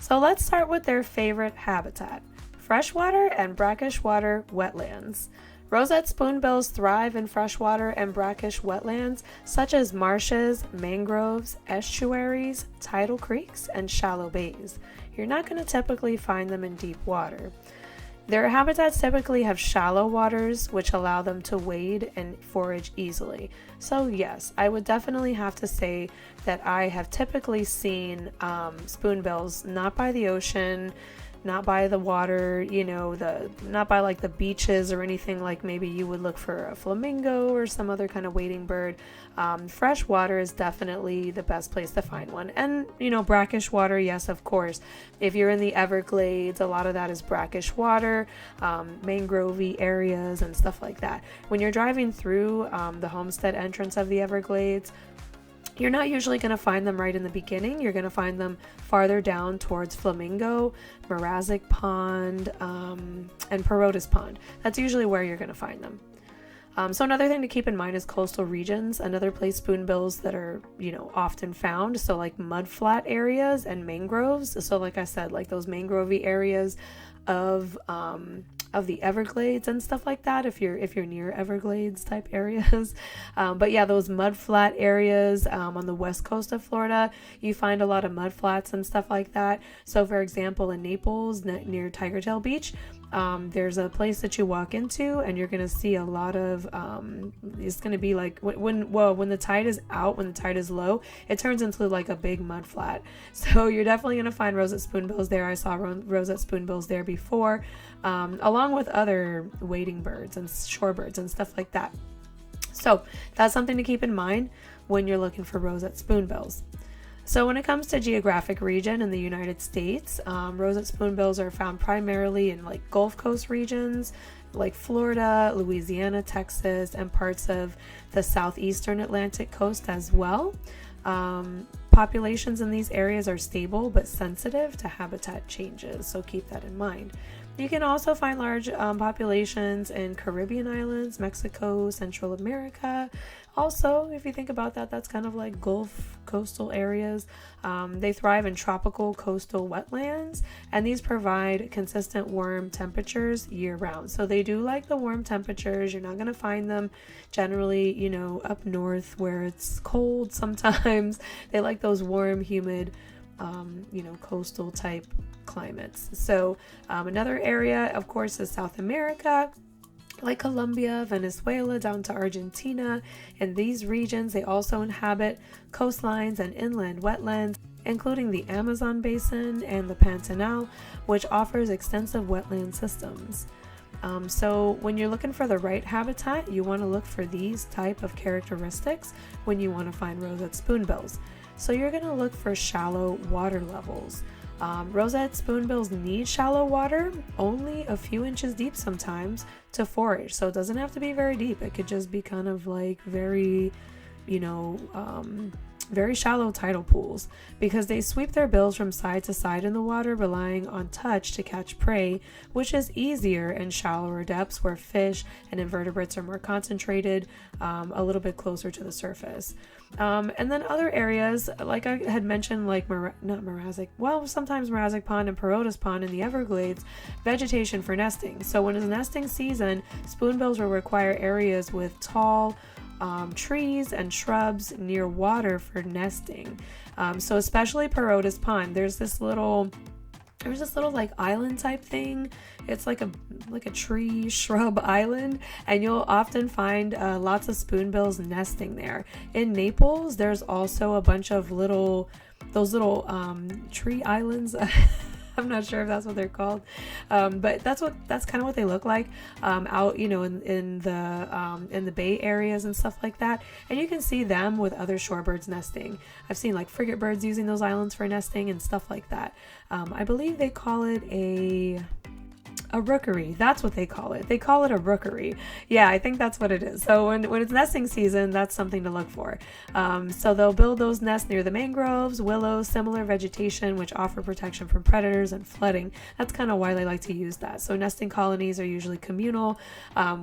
So let's start with their favorite habitat, freshwater and brackish water wetlands. Roseate spoonbills thrive in freshwater and brackish wetlands such as marshes, mangroves, estuaries, tidal creeks, and shallow bays. You're not going to typically find them in deep water. Their habitats typically have shallow waters, which allow them to wade and forage easily. So yes, I would definitely have to say that I have typically seen spoonbills not by the ocean, not by the water, not by like the beaches or anything like maybe you would look for a flamingo or some other kind of wading bird. Fresh water is definitely the best place to find one. And, brackish water, yes, of course. If you're in the Everglades, a lot of that is brackish water, mangrovey areas and stuff like that. When you're driving through the homestead entrance of the Everglades, you're not usually going to find them right in the beginning. You're going to find them farther down towards Flamingo, Mrazek Pond, and Perotis Pond. That's usually where you're going to find them. So another thing to keep in mind is coastal regions. Another place spoonbills that are, often found. So like mudflat areas and mangroves. So like I said, like those mangrovey areas of the Everglades and stuff like that, if you're near Everglades type areas. But yeah, those mudflat areas on the west coast of Florida, you find a lot of mudflats and stuff like that. So for example, in Naples, near Tigertail Beach, there's a place that you walk into and you're going to see a lot of, it's going to be like when the tide is out, when the tide is low, it turns into like a big mud flat. So you're definitely going to find roseate spoonbills there. I saw roseate spoonbills there before, along with other wading birds and shorebirds and stuff like that. So that's something to keep in mind when you're looking for roseate spoonbills. So when it comes to geographic region in the United States, roseate spoonbills are found primarily in like Gulf Coast regions like Florida, Louisiana, Texas, and parts of the southeastern Atlantic coast as well. Populations in these areas are stable but sensitive to habitat changes, so keep that in mind. You can also find large populations in Caribbean islands, Mexico, Central America. Also, if you think about that, that's kind of like Gulf coastal areas. They thrive in tropical coastal wetlands, and these provide consistent warm temperatures year-round. So they do like the warm temperatures. You're not going to find them generally, up north where it's cold sometimes. They like those warm, humid, coastal type climates. So another area, of course, is South America, like Colombia, Venezuela, down to Argentina. In these regions, they also inhabit coastlines and inland wetlands, including the Amazon basin and the Pantanal, which offers extensive wetland systems. So when you're looking for the right habitat, you want to look for these type of characteristics when you want to find roseate spoonbills. So you're going to look for shallow water levels. Roseate spoonbills need shallow water, only a few inches deep sometimes, to forage. So it doesn't have to be very deep. It could just be kind of like very, very shallow tidal pools, because they sweep their bills from side to side in the water, relying on touch to catch prey, which is easier in shallower depths where fish and invertebrates are more concentrated, a little bit closer to the surface. And then other areas, like I had mentioned, like sometimes Mrazek Pond and Perotis Pond in the Everglades, vegetation for nesting. So when it's nesting season, spoonbills will require areas with tall trees and shrubs near water for nesting. So especially Perotis Pond, there's this little like island type thing. It's like a tree shrub island, and you'll often find lots of spoonbills nesting there. In Naples, there's also a bunch of those little tree islands. I'm not sure if that's what they're called, but that's kind of what they look like out, in the Bay areas and stuff like that. And you can see them with other shorebirds nesting. I've seen like frigate birds using those islands for nesting and stuff like that. I believe they call it a rookery. That's what they call it. They call it a rookery. Yeah, I think that's what it is. So when it's nesting season, that's something to look for. So they'll build those nests near the mangroves, willows, similar vegetation, which offer protection from predators and flooding. That's kind of why they like to use that. So nesting colonies are usually communal,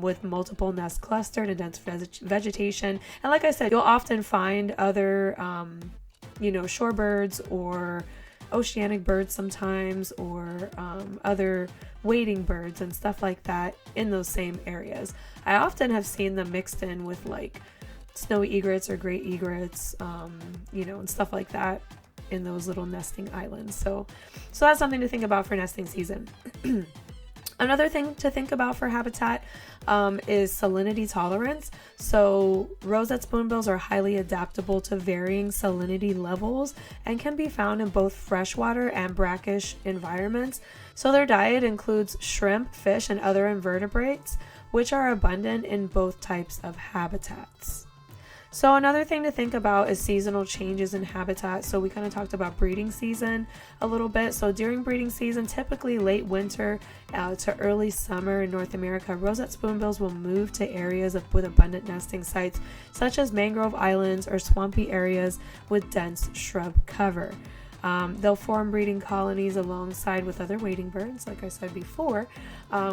with multiple nests clustered and dense vegetation. And like I said, you'll often find other, shorebirds or oceanic birds sometimes, or other wading birds and stuff like that in those same areas. I often have seen them mixed in with like snowy egrets or gray egrets, and stuff like that in those little nesting islands. So that's something to think about for nesting season. Another thing to think about for habitat is salinity tolerance. So roseate spoonbills are highly adaptable to varying salinity levels and can be found in both freshwater and brackish environments. So their diet includes shrimp, fish, and other invertebrates, which are abundant in both types of habitats. So another thing to think about is seasonal changes in habitat. So we kind of talked about breeding season a little bit. So during breeding season, typically late winter to early summer in North America, roseate spoonbills will move to areas with abundant nesting sites, such as mangrove islands or swampy areas with dense shrub cover. They'll form breeding colonies alongside with other wading birds, like I said before,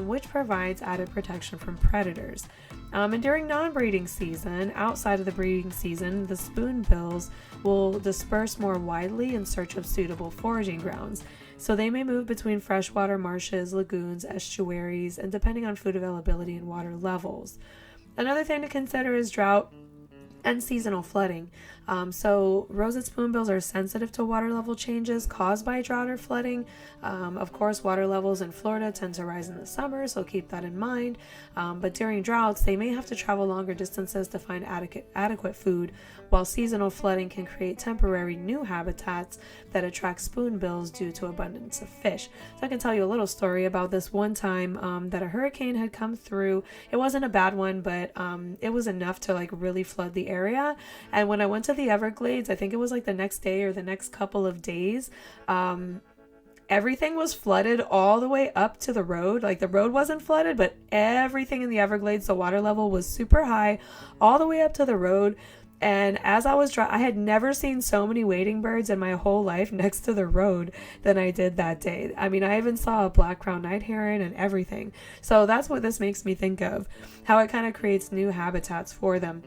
which provides added protection from predators. And during non-breeding season, outside of the breeding season, the spoonbills will disperse more widely in search of suitable foraging grounds. So they may move between freshwater marshes, lagoons, estuaries, and depending on food availability and water levels. Another thing to consider is drought and seasonal flooding. So roseate spoonbills are sensitive to water level changes caused by drought or flooding. Of course, water levels in Florida tend to rise in the summer, so keep that in mind. But during droughts, they may have to travel longer distances to find adequate food, while seasonal flooding can create temporary new habitats that attract spoonbills due to abundance of fish. So I can tell you a little story about this one time that a hurricane had come through. It wasn't a bad one, but it was enough to like really flood the area. And when I went to the Everglades, I think it was like the next day or the next couple of days, everything was flooded all the way up to the road. Like the road wasn't flooded, but everything in the Everglades, the water level was super high all the way up to the road. And as I was I had never seen so many wading birds in my whole life next to the road than I did that day. I mean, I even saw a black-crowned night heron and everything. So that's what this makes me think of, how it kind of creates new habitats for them.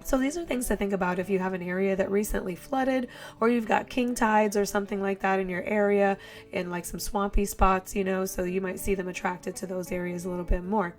So these are things to think about if you have an area that recently flooded, or you've got king tides or something like that in your area, in like some swampy spots, so you might see them attracted to those areas a little bit more.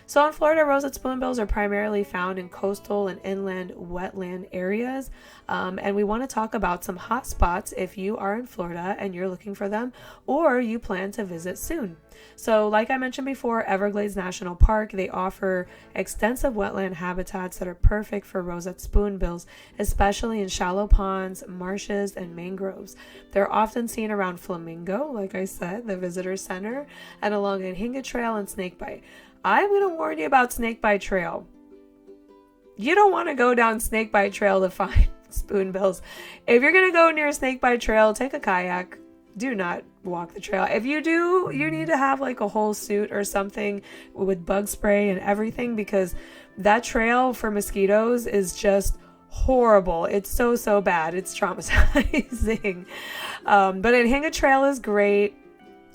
So in Florida, roseate spoonbills are primarily found in coastal and inland wetland areas. And we want to talk about some hot spots if you are in Florida and you're looking for them, or you plan to visit soon. So like I mentioned before, Everglades National Park, they offer extensive wetland habitats that are perfect for roseate spoonbills, especially in shallow ponds, marshes, and mangroves. They're often seen around Flamingo, like I said, the visitor center, and along Anhinga Trail and Snakebite. I'm going to warn you about Snakebite Trail. You don't want to go down Snakebite Trail to find spoonbills. If you're going to go near Snakebite Trail, take a kayak. Do not walk the trail. If you do, you need to have like a whole suit or something with bug spray and everything, because that trail for mosquitoes is just horrible. It's so bad. It's traumatizing. But Anhinga Trail is great.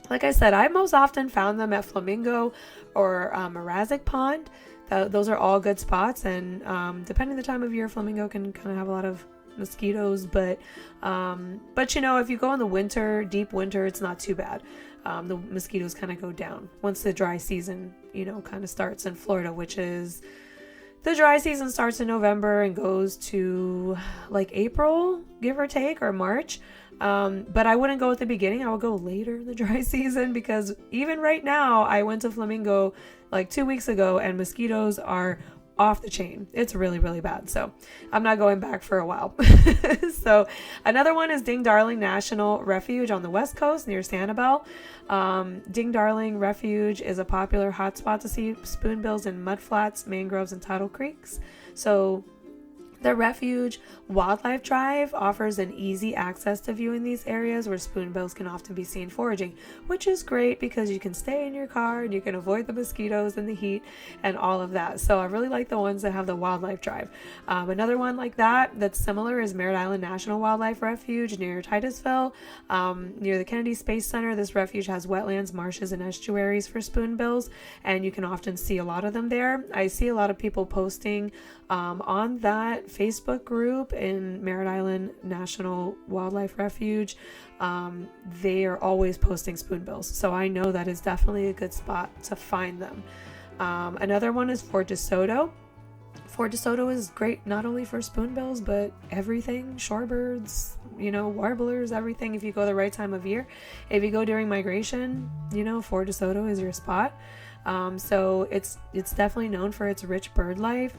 Like I said, I most often found them at Flamingo or Mrazek Pond. Those are all good spots, and depending on the time of year, Flamingo can kind of have a lot of mosquitoes, but if you go in the winter, deep winter, it's not too bad. The mosquitoes kind of go down once the dry season, kind of starts in Florida, which is the dry season starts in November and goes to like April, give or take, or March. But I wouldn't go at the beginning. I would go later in the dry season, because even right now, I went to Flamingo like 2 weeks ago and mosquitoes are off the chain. It's really, really bad. So I'm not going back for a while. So another one is Ding Darling National Refuge on the West Coast near Sanibel. Ding Darling Refuge is a popular hotspot to see spoonbills in mudflats, mangroves, and tidal creeks. So the Refuge Wildlife Drive offers an easy access to viewing these areas where spoonbills can often be seen foraging, which is great because you can stay in your car and you can avoid the mosquitoes and the heat and all of that. So I really like the ones that have the Wildlife Drive. Another one like that's similar is Merritt Island National Wildlife Refuge near Titusville. Near the Kennedy Space Center, this refuge has wetlands, marshes, and estuaries for spoonbills, and you can often see a lot of them there. I see a lot of people posting on that Facebook group in Merritt Island National Wildlife Refuge. They are always posting spoonbills, so I know that is definitely a good spot to find them. Another one is Fort DeSoto. Fort DeSoto is great not only for spoonbills, but everything, shorebirds, warblers, everything, if you go the right time of year. If you go during migration, Fort DeSoto is your spot. So it's definitely known for its rich bird life,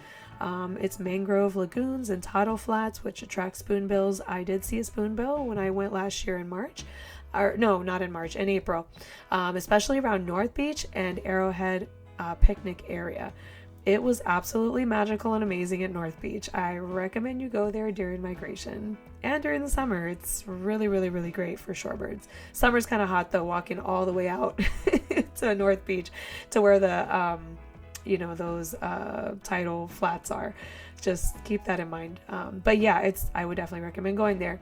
its mangrove lagoons and tidal flats, which attract spoonbills. I did see a spoonbill when I went last year in March. No, not in March, in April, especially around North Beach and Arrowhead picnic area. It was absolutely magical and amazing at North Beach. I recommend you go there during migration and during the summer. It's really, really, really great for shorebirds. Summer's kind of hot though, walking all the way out to North Beach to where the, those tidal flats are. Just keep that in mind. But yeah, I would definitely recommend going there.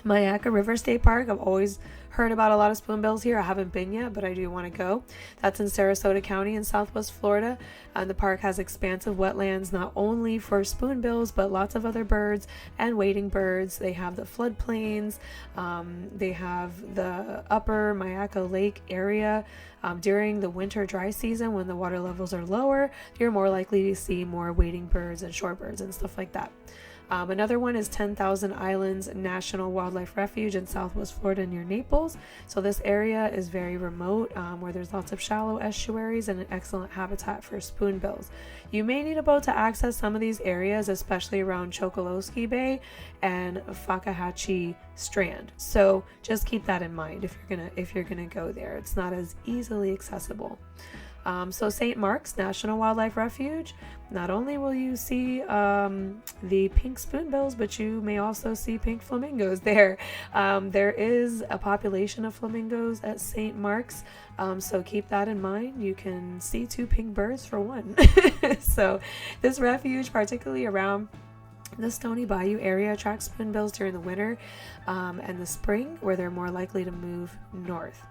Myakka River State Park. I've always heard about a lot of spoonbills here. I haven't been yet, but I do want to go. That's in Sarasota County in Southwest Florida. And the park has expansive wetlands, not only for spoonbills, but lots of other birds and wading birds. They have the floodplains. They have the upper Myakka Lake area. During the winter dry season, when the water levels are lower, you're more likely to see more wading birds and shorebirds and stuff like that. Another one is 10,000 Islands National Wildlife Refuge in Southwest Florida near Naples. So this area is very remote, where there's lots of shallow estuaries and an excellent habitat for spoonbills. You may need a boat to access some of these areas, especially around Chokoloskee Bay and Fakahatchee Strand. So just keep that in mind if you're gonna go there. It's not as easily accessible. So St. Mark's National Wildlife Refuge, not only will you see the pink spoonbills, but you may also see pink flamingos there. There is a population of flamingos at St. Mark's, so keep that in mind. You can see 2 pink birds for one. So this refuge, particularly around the Stony Bayou area, attracts spoonbills during the winter and the spring, where they're more likely to move north.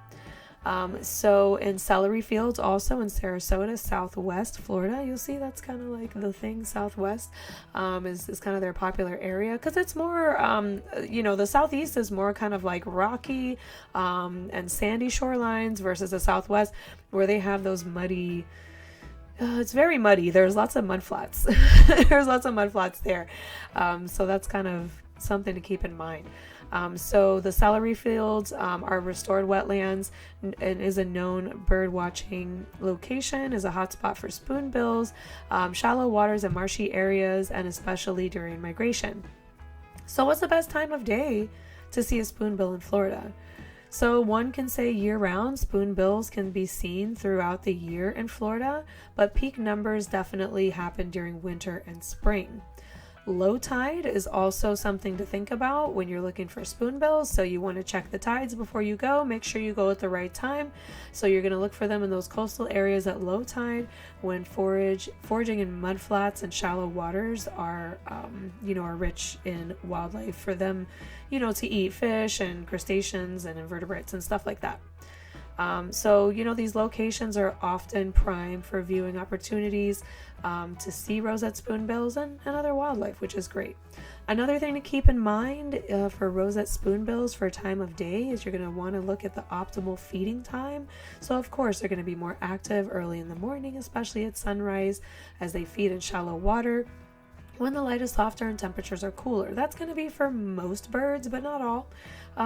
So in celery fields, also in Sarasota, Southwest Florida, you'll see that's kind of like the thing. Southwest is kind of their popular area because it's more, the Southeast is more kind of like rocky and sandy shorelines versus the Southwest, where they have those muddy. It's very muddy. There's lots of mud flats. There's lots of mud flats there. So that's kind of something to keep in mind. So the celery fields are restored wetlands and is a known bird watching location, is a hotspot for spoonbills, shallow waters and marshy areas, and especially during migration. So what's the best time of day to see a spoonbill in Florida? So one can say year-round, spoonbills can be seen throughout the year in Florida, but peak numbers definitely happen during winter and spring. Low tide is also something to think about when you're looking for spoonbills, so you want to check the tides before you go. Make sure you go at the right time. So you're going to look for them in those coastal areas at low tide, when foraging in mud flats and shallow waters are rich in wildlife for them, to eat fish and crustaceans and invertebrates and stuff like that. So these locations are often prime for viewing opportunities to see roseate spoonbills and other wildlife, which is great. Another thing to keep in mind for roseate spoonbills for time of day is you're going to want to look at the optimal feeding time. So of course they're going to be more active early in the morning, especially at sunrise, as they feed in shallow water when the light is softer and temperatures are cooler. That's going to be for most birds, but not all.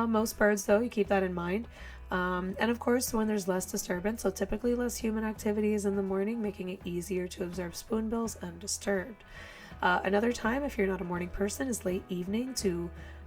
Most birds, though, you keep that in mind. And of course, when there's less disturbance, so typically less human activities in the morning, making it easier to observe spoonbills undisturbed. Another time, if you're not a morning person, is late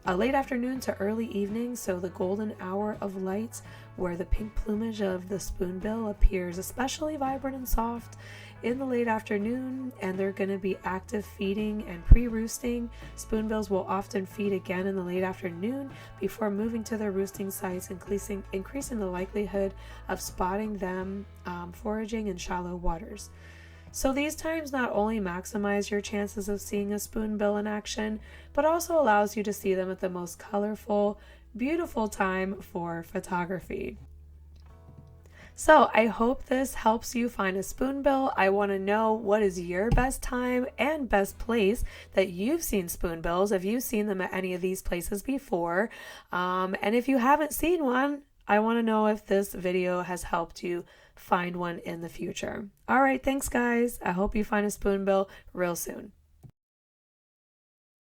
afternoon to early evening, so the golden hour of light, where the pink plumage of the spoonbill appears especially vibrant and soft in the late afternoon, and they're going to be active feeding and pre-roosting. Spoonbills will often feed again in the late afternoon before moving to their roosting sites, increasing the likelihood of spotting them foraging in shallow waters. So these times not only maximize your chances of seeing a spoonbill in action, but also allows you to see them at the most colorful, beautiful time for photography. So I hope this helps you find a spoonbill. I want to know what is your best time and best place that you've seen spoonbills, if you've seen them at any of these places before. And if you haven't seen one, I want to know if this video has helped you find one in the future. All right, thanks guys. I hope you find a spoonbill real soon.